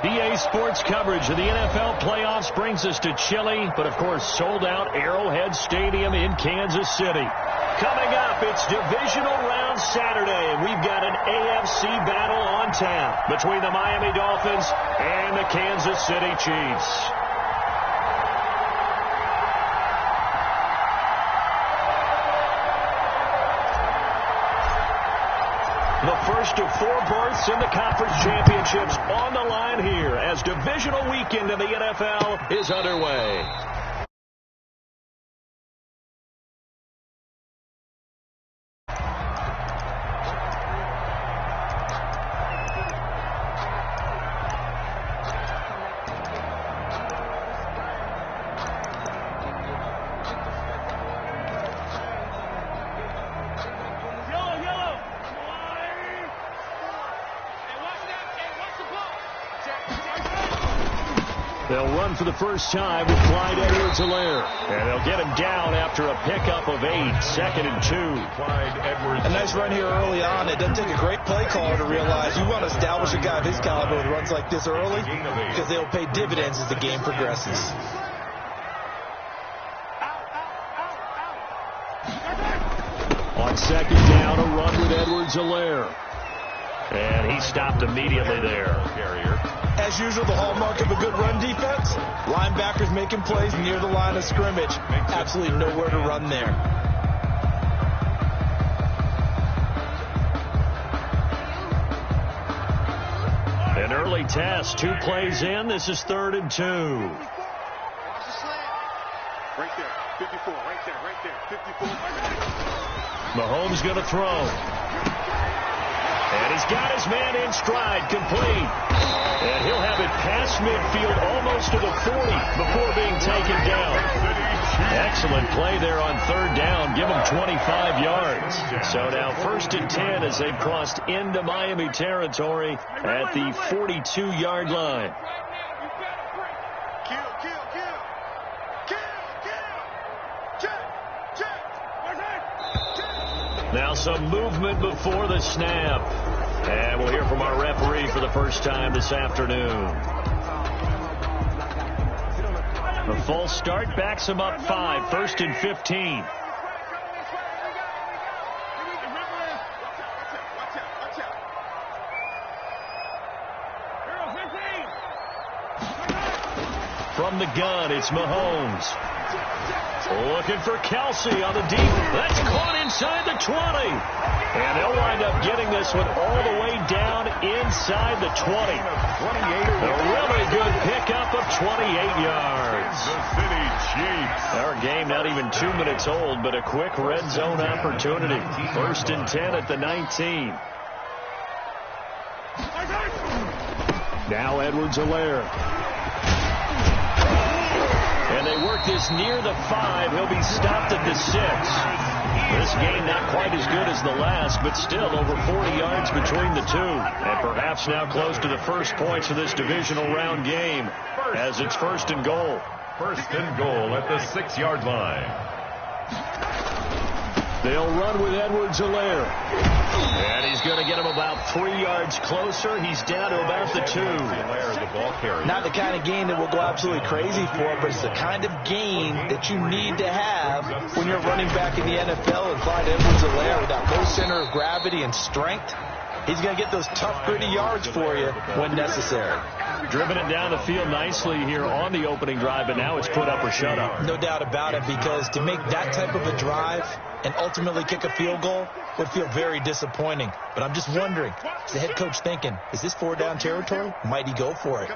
EA Sports coverage of the NFL playoffs brings us to chilly, but of course sold-out Arrowhead Stadium in Kansas City. Coming up, it's Divisional Round Saturday, and we've got an AFC battle on tap between the Miami Dolphins and the Kansas City Chiefs. The first of 4 berths in the conference championships on the line here as divisional weekend in the NFL is underway. They'll run for the first time with Clyde Edwards-Helaire. And they'll get him down after a pickup of 8, 2nd and 2. Clyde Edwards. A nice run here early on. It doesn't take a great play caller to realize you want to establish a guy of his caliber who runs like this early because they'll pay dividends as the game progresses. On 2nd down, a run with Edwards-Helaire. And he stopped immediately there. As usual, the hallmark of a good run defense, linebackers making plays near the line of scrimmage. Absolutely nowhere to run there. An early test, 2 plays in. This is 3rd and 2. Right there, 54, right there, 54. Mahomes going to throw. And he's got his man in stride, complete. And he'll have it past midfield almost to the 40 before being taken down. Excellent play there on 3rd down. Give him 25 yards. So now 1st and 10 as they've crossed into Miami territory at the 42-yard line. Now some movement before the snap. And we'll hear from our referee for the first time this afternoon. A false start backs him up 5, 1st and 15. From the gun, it's Mahomes. Looking for Kelsey on the deep. That's caught inside the 20. And they'll wind up getting this one all the way down inside the 20. A really good pickup of 28 yards. The City Chiefs. Our game not even 2 minutes old, but a quick red zone opportunity. 1st and 10 at the 19. Now Edwards-Helaire. And they work this near the 5. He'll be stopped at the 6. This game not quite as good as the last, but still over 40 yards between the two. And perhaps now close to the first points of this divisional round game as it's 1st and goal. 1st and goal at the 6-yard line. They'll run with Edwards-Helaire. And he's going to get him about 3 yards closer. He's down to about the 2. Not the kind of gain that will go absolutely crazy for, but it's the kind of gain that you need to have when you're running back in the NFL. And Clyde Edwards-Helaire, with that low center of gravity and strength, he's going to get those tough, gritty yards for you when necessary. Driven it down the field nicely here on the opening drive, but now it's put up or shut up. No doubt about it, because to make that type of a drive and ultimately kick a field goal would feel very disappointing. But I'm just wondering, is the head coach thinking, is this 4-down territory? Might he go for it?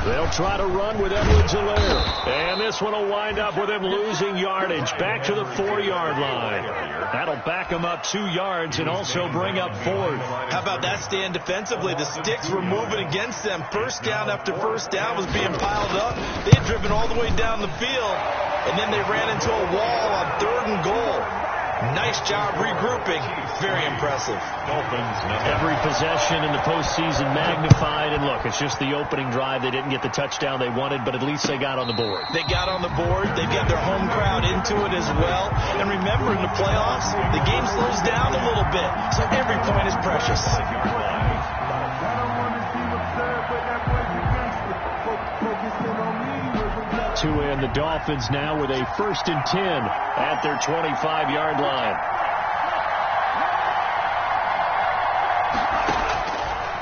They'll try to run with Edwards-Helaire. And this one will wind up with him losing yardage back to the 4-yard line. That'll back him up 2 yards and also bring up 4th. How about that stand defensively? The sticks were moving against them. 1st down after 1st down was being piled up. They had driven all the way down the field, and then they ran into a wall on 3rd and goal. Nice job regrouping. Very impressive. Every possession in the postseason magnified. And look, it's just the opening drive. They didn't get the touchdown they wanted, but at least they got on the board. They got on the board. They've got their home crowd into it as well. And remember, in the playoffs, the game slows down a little bit. So every point is precious. To end the Dolphins now with a 1st and 10 at their 25-yard line.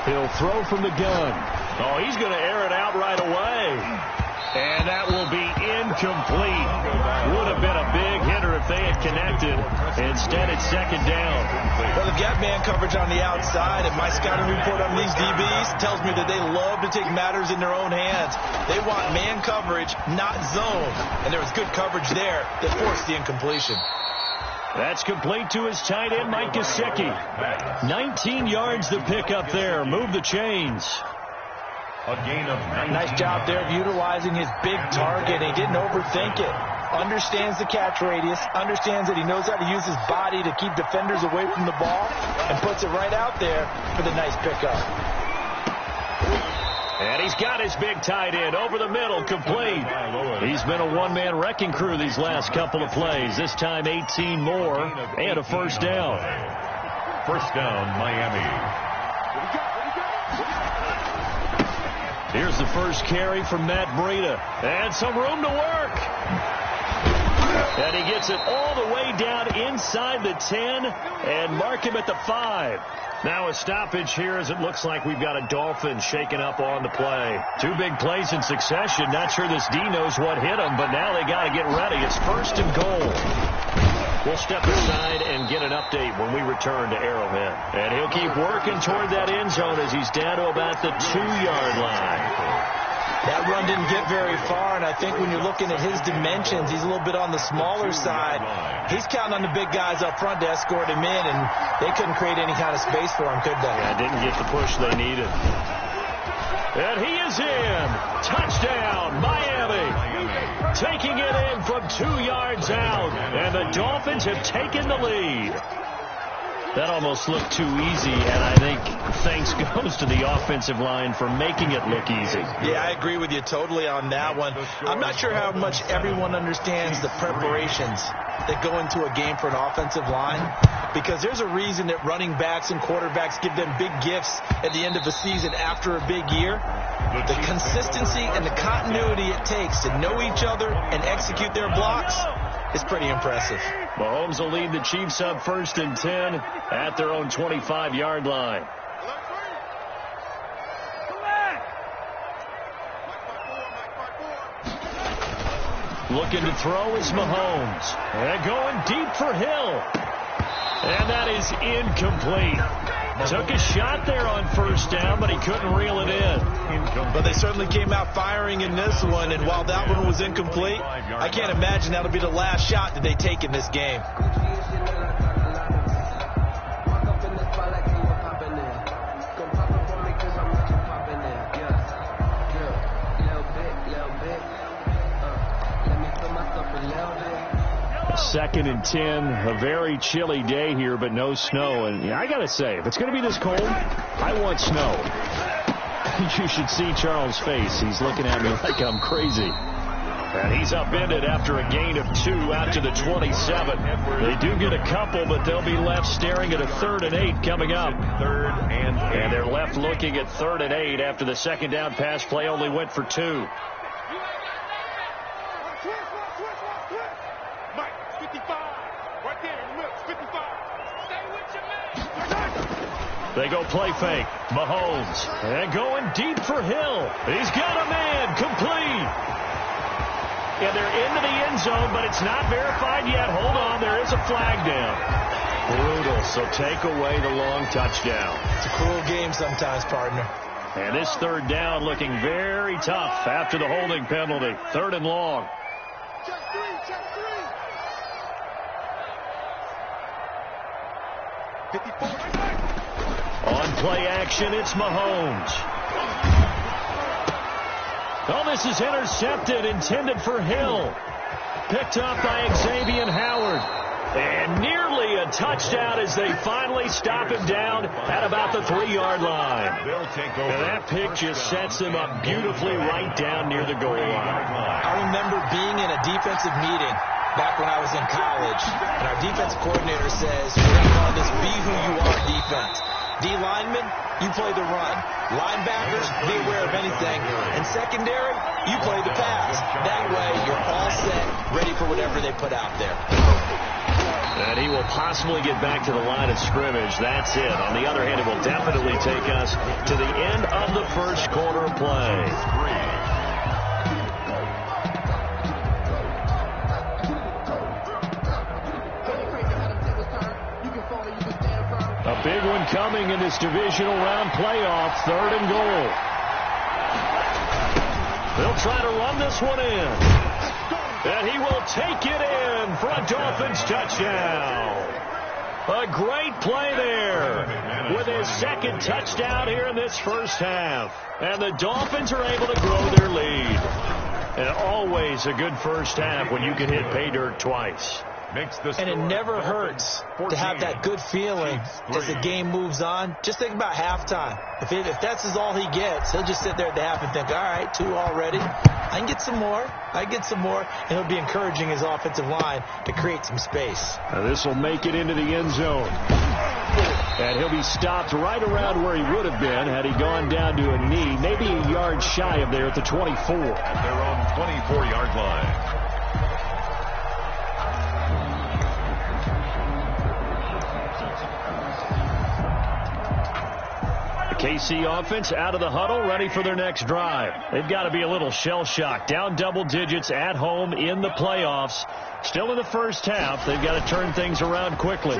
He'll throw from the gun. Oh, he's going to air it out right away. And that will be incomplete. Would have been a big hitter if they had connected. Instead, it's 2nd down. Well, they've got man coverage on the outside, and my scouting report on these DBs tells me that they love to take matters in their own hands. They want man coverage, not zone. And there was good coverage there that forced the incompletion. That's complete to his tight end, Mike Gesicki. 19 yards to pick up there. Move the chains. A gain of 19. Nice job there of utilizing his big target. He didn't overthink it. Understands the catch radius. Understands that he knows how to use his body to keep defenders away from the ball. And puts it right out there for the nice pickup. And he's got his big tight end over the middle, complete. He's been a one-man wrecking crew these last couple of plays. This time 18 more and a 1st down. 1st down, Miami. Here's the first carry from Matt Breida. And some room to work. And he gets it all the way down inside the 10 and mark him at the 5. Now a stoppage here as it looks like we've got a Dolphin shaken up on the play. 2 big plays in succession. Not sure this D knows what hit him, but now they got to get ready. It's 1st and goal. We'll step aside and get an update when we return to Arrowhead. And he'll keep working toward that end zone as he's down to about the 2-yard line. That run didn't get very far, and I think when you're looking at his dimensions, he's a little bit on the smaller side. He's counting on the big guys up front to escort him in, and they couldn't create any kind of space for him, could they? Yeah, didn't get the push they needed. And he is in. Touchdown, Miami. Taking it in from 2 yards out, and the Dolphins have taken the lead. That almost looked too easy, and I think thanks goes to the offensive line for making it look easy. Yeah, I agree with you totally on that one. I'm not sure how much everyone understands the preparations that go into a game for an offensive line, because there's a reason that running backs and quarterbacks give them big gifts at the end of the season after a big year. The consistency and the continuity it takes to know each other and execute their blocks is pretty impressive. Mahomes will lead the Chiefs up 1st and 10 at their own 25-yard line. Looking to throw is Mahomes. And going deep for Hill. And that is incomplete. Took a shot there on 1st down, but he couldn't reel it in. But they certainly came out firing in this one, and while that one was incomplete, I can't imagine that'll be the last shot that they take in this game. Second and 10, a very chilly day here, but no snow. And I got to say, if it's going to be this cold, I want snow. You should see Charles' face. He's looking at me like I'm crazy. And he's upended after a gain of 2 out to the 27. They do get a couple, but they'll be left staring at a 3rd and 8 coming up. 3rd and 8. And they're left looking at 3rd and 8 after the 2nd down pass play only went for 2. They go play fake. Mahomes. And going deep for Hill. He's got a man. Complete. And they're into the end zone, but it's not verified yet. Hold on. There is a flag down. Brutal. So take away the long touchdown. It's a cruel game sometimes, partner. And this 3rd down looking very tough after the holding penalty. 3rd and long. On play action, it's Mahomes. Oh, this is intercepted, intended for Hill. Picked up by Xavier Howard. And nearly a touchdown as they finally stop him down at about the 3-yard line. And that pick just sets him up beautifully right down near the goal line. I remember being in a defensive meeting back when I was in college, and our defensive coordinator says, we're going to call this be who you are defense. D linemen, you play the run. Linebackers, be aware of anything. And secondary, you play the pass. That way, you're all set, ready for whatever they put out there. And he will possibly get back to the line of scrimmage. That's it. On the other hand, it will definitely take us to the end of the first quarter play. A big one coming in this divisional round playoff, 3rd and goal. They'll try to run this one in. And he will take it in for a Dolphins touchdown. A great play there with his 2nd touchdown here in this first half. And the Dolphins are able to grow their lead. And always a good first half when you can hit pay dirt twice. And it never hurts to have that good feeling as the game moves on. Just think about halftime. If that's all he gets, he'll just sit there at the half and think, all right, 2 already. I can get some more. And he'll be encouraging his offensive line to create some space. Now this will make it into the end zone. And he'll be stopped right around where he would have been had he gone down to a knee, maybe a yard shy of there at the 24. At their own 24-yard line. KC offense out of the huddle, ready for their next drive. They've got to be a little shell-shocked. Down double digits at home in the playoffs. Still in the first half. They've got to turn things around quickly.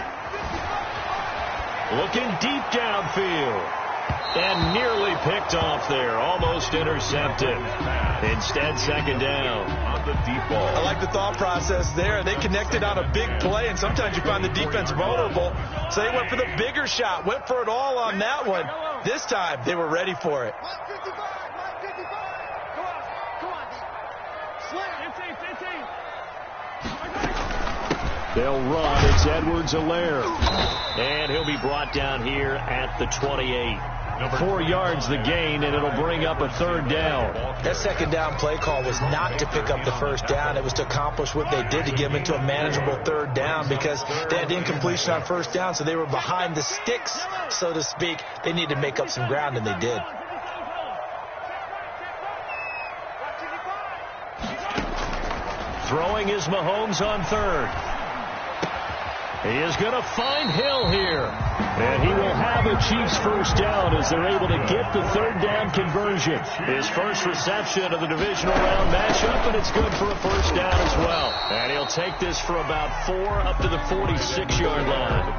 Looking deep downfield. And nearly picked off there. Almost intercepted. Instead, 2nd down. On the deep ball. I like the thought process there. They connected on a big play, and sometimes you find the defense vulnerable. So they went for the bigger shot. Went for it all on that one. This time, they were ready for it. They'll run. It's Edwards-Helaire. And he'll be brought down here at the 28. 4 yards the gain, and it'll bring up a 3rd down. That 2nd down play call was not to pick up the 1st down. It was to accomplish what they did to get them into a manageable 3rd down because they had incompletion on 1st down, so they were behind the sticks, so to speak. They needed to make up some ground, and they did. Throwing is Mahomes on 3rd. He is going to find Hill here. And he will have a Chiefs 1st down as they're able to get the 3rd down conversion. His first reception of the divisional round matchup, and it's good for a 1st down as well. And he'll take this for about 4 up to the 46-yard line.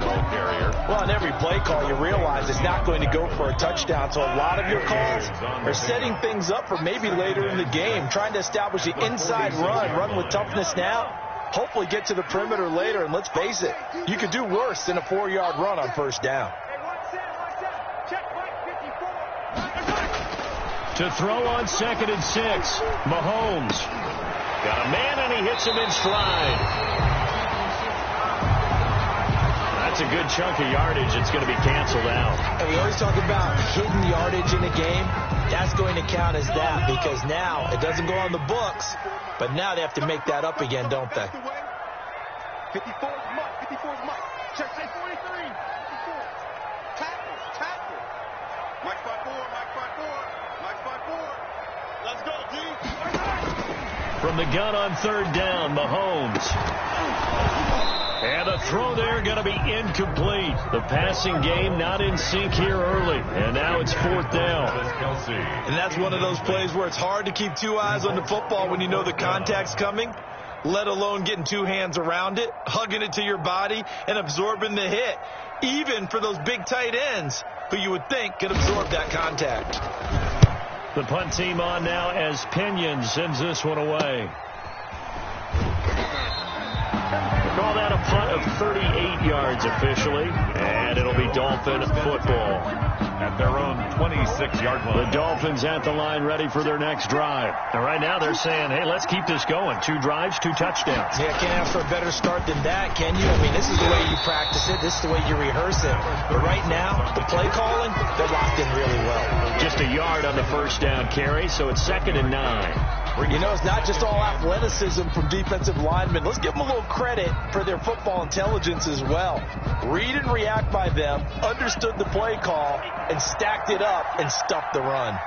Well, on every play call, you realize it's not going to go for a touchdown. So a lot of your calls are setting things up for maybe later in the game, trying to establish the inside run with toughness now. Hopefully get to the perimeter later, and let's face it, you could do worse than a 4-yard run on 1st down. To throw on 2nd and 6, Mahomes. Got a man, and he hits him in stride. That's a good chunk of yardage. It's going to be canceled out. And we always talk about hidden yardage in a game. That's going to count as that because now it doesn't go on the books, but now they have to make that up again, don't they? 54 is Mike. 54 is Mike. Check 43. 54. Tackle. Mike 5-4. Mike 5-4. Let's go, D. From the gun on 3rd down, Mahomes. And a throw there going to be incomplete. The passing game not in sync here early. And now it's 4th down. And that's one of those plays where it's hard to keep 2 eyes on the football when you know the contact's coming, let alone getting 2 hands around it, hugging it to your body, and absorbing the hit, even for those big tight ends who you would think could absorb that contact. The punt team on now as Pinion sends this one away. Call that a punt of 38 yards officially, and it'll be Dolphin football. At their own 26-yard line. The Dolphins at the line ready for their next drive. And right now they're saying, hey, let's keep this going. 2 drives, 2 touchdowns. Yeah, can't ask for a better start than that, can you? I mean, this is the way you practice practice it. This is the way you rehearse it. But right now, the play calling, they're locked in really well. Just a yard on the first down carry, so it's 2nd and 9. You know, it's not just all athleticism from defensive linemen. Let's give them a little credit for their football intelligence as well. Read and react by them, understood the play call, and stacked it up and stuffed the run.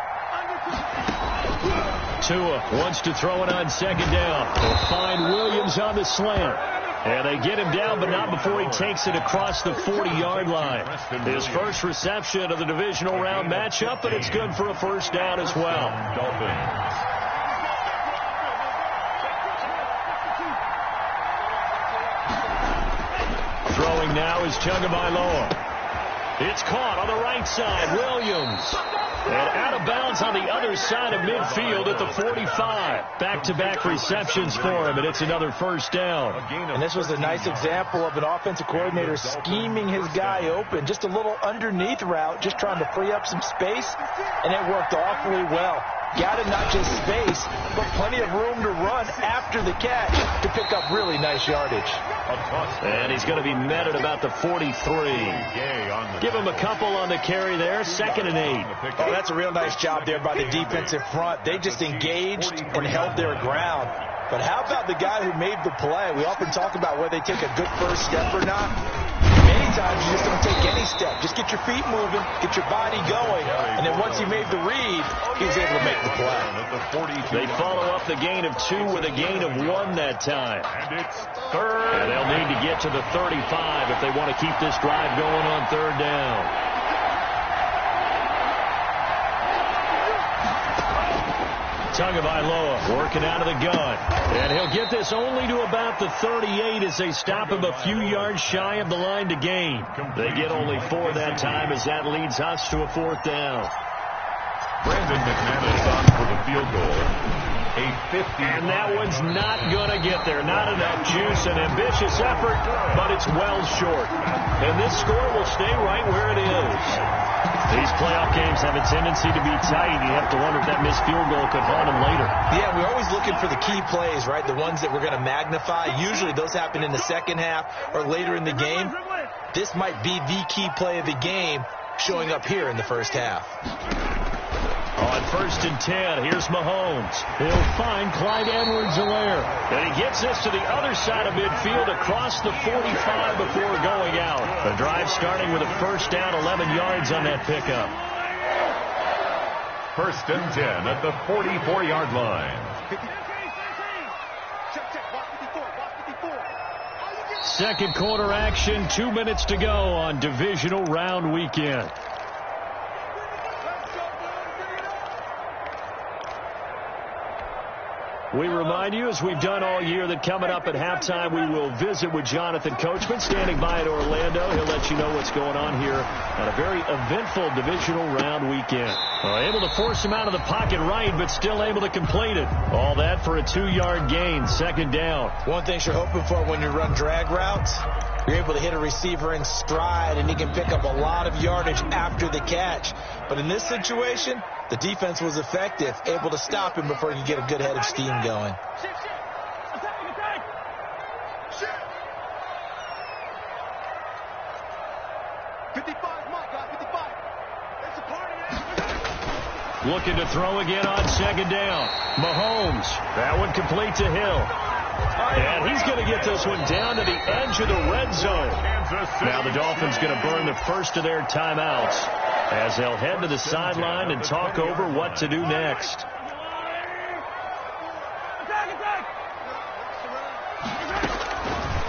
Tua wants to throw it on 2nd down. They'll find Williams on the slant. And they get him down, but not before he takes it across the 40-yard line. His first reception of the divisional round matchup, and it's good for a first down as well. Throwing now is Tagovailoa. It's caught on the right side. Williams. And out of bounds on the other side of midfield at the 45. Back-to-back receptions for him, and it's another first down. And this was a nice example of an offensive coordinator scheming his guy open. Just a little underneath route, just trying to free up some space, and it worked awfully well. Got him not just space, but plenty of room to run after the catch to pick up really nice yardage. And he's going to be met at about the 43. Give him a couple on the carry there. 2nd and 8. Oh, that's a real nice job there by the defensive front. They just engaged and held their ground. But how about the guy who made the play? We often talk about whether they take a good first step or not. Many times you just don't take any step. Just get your feet moving, get your body going, and then once he made the read, he was able to make the play. They follow up the gain of 2 with a gain of 1 that time. And it's 3rd. And they'll need to get to the 35 if they want to keep this drive going on 3rd down. Tagovailoa working out of the gun. And he'll get this only to about the 38 as they stop him a few yards shy of the line to gain. They get only 4 that time as that leads us to a 4th down. Brandon McManus on for the field goal. A 50. And that one's not going to get there. Not enough juice, an ambitious effort, but it's well short. And this score will stay right where it is. These playoff games have a tendency to be tight. You have to wonder if that missed field goal could haunt them later. Yeah, we're always looking for the key plays, right? The ones that we're going to magnify. Usually those happen in the second half or later in the game. This might be the key play of the game showing up here in the first half. On 1st and 10, here's Mahomes. He'll find Clyde Edwards-Helaire. And he gets this to the other side of midfield across the 45 before going out. The drive starting with a first down, 11 yards on that pickup. 1st and 10 at the 44-yard line. Second quarter action, 2 minutes to go on divisional round weekend. We remind you, as we've done all year, that coming up at halftime, we will visit with Jonathan Coachman, standing by in Orlando. He'll let you know what's going on here on a very eventful divisional round weekend. Able to force him out of the pocket right, but still able to complete it. All that for a 2-yard gain, 2nd down. One thing you're hoping for when you run drag routes, you're able to hit a receiver in stride, and he can pick up a lot of yardage after the catch. But in this situation, the defense was effective, able to stop him before he could get a good head of steam going. Looking to throw again on 2nd down. Mahomes. That one complete to Hill. And he's going to get this one down to the edge of the red zone. Now the Dolphins going to burn the first of their timeouts as they'll head to the sideline and talk over what to do next.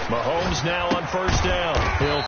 Mahomes now on 1st down. Hill